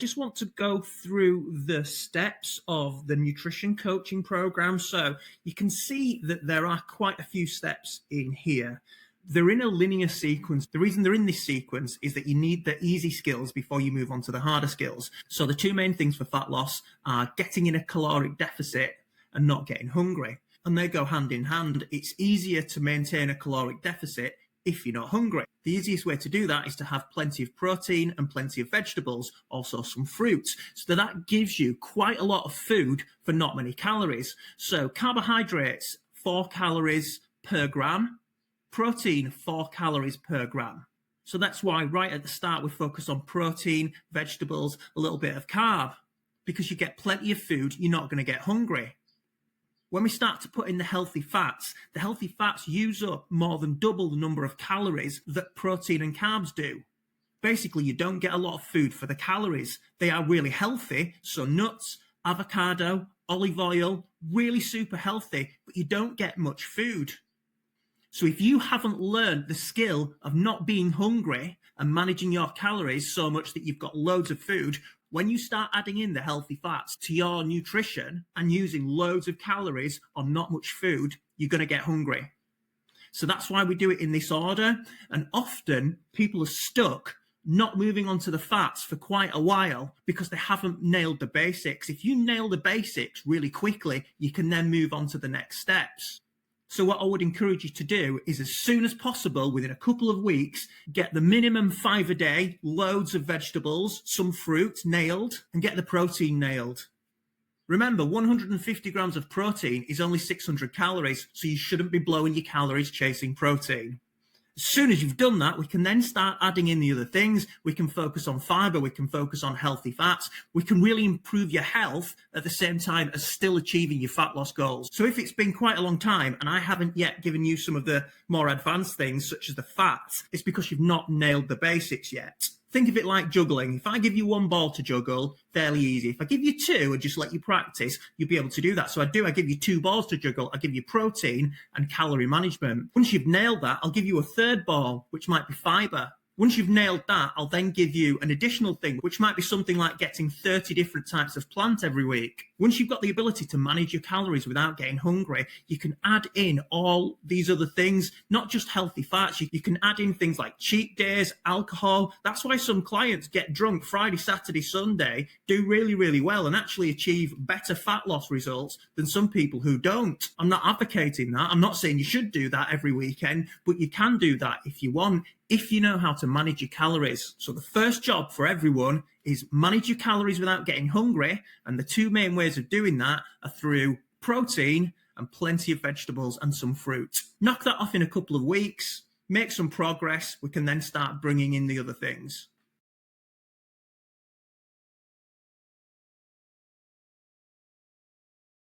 Just want to go through the steps of the nutrition coaching program. So you can see that there are quite a few steps in here. They're in a linear sequence. The reason they're in this sequence is that you need the easy skills before you move on to the harder skills. So the two main things for fat loss are getting in a caloric deficit and not getting hungry. And they go hand in hand. It's easier to maintain a caloric deficit if you're not hungry. The easiest way to do that is to have plenty of protein and plenty of vegetables, also some fruits. So that gives you quite a lot of food for not many calories. So carbohydrates, 4 calories per gram, protein, 4 calories per gram. So that's why right at the start we focus on protein, vegetables, a little bit of carb, because you get plenty of food, you're not going to get hungry. When we start to put in the healthy fats use up more than double the number of calories that protein and carbs do. Basically, you don't get a lot of food for the calories. They are really healthy, so nuts, avocado, olive oil, really super healthy, but you don't get much food. So if you haven't learned the skill of not being hungry and managing your calories so much that you've got loads of food, when you start adding in the healthy fats to your nutrition and using loads of calories on not much food, you're going to get hungry. So that's why we do it in this order. And often people are stuck not moving on to the fats for quite a while because they haven't nailed the basics. If you nail the basics really quickly, you can then move on to the next steps. So what I would encourage you to do is as soon as possible, within a couple of weeks, get the minimum 5 a day, loads of vegetables, some fruit nailed, and get the protein nailed. Remember, 150 grams of protein is only 600 calories, so you shouldn't be blowing your calories chasing protein. As soon as you've done that, we can then start adding in the other things. We can focus on fiber. We can focus on healthy fats. We can really improve your health at the same time as still achieving your fat loss goals. So if it's been quite a long time and I haven't yet given you some of the more advanced things, such as the fats, it's because you've not nailed the basics yet. Think of it like juggling. If I give you 1 ball to juggle, fairly easy. If I give you 2 and just let you practice, you'll be able to do that. So I give you 2 balls to juggle. I give you protein and calorie management. Once you've nailed that, I'll give you a 3rd ball, which might be fiber. Once you've nailed that, I'll then give you an additional thing, which might be something like getting 30 different types of plant every week. Once you've got the ability to manage your calories without getting hungry, you can add in all these other things, not just healthy fats. You can add in things like cheat days, alcohol. That's why some clients get drunk Friday, Saturday, Sunday, do really, really well and actually achieve better fat loss results than some people who don't. I'm not advocating that. I'm not saying you should do that every weekend, but you can do that if you want, if you know how to manage your calories. So the first job for everyone is manage your calories without getting hungry. And the 2 main ways of doing that are through protein and plenty of vegetables and some fruit. Knock that off in a couple of weeks, make some progress. We can then start bringing in the other things.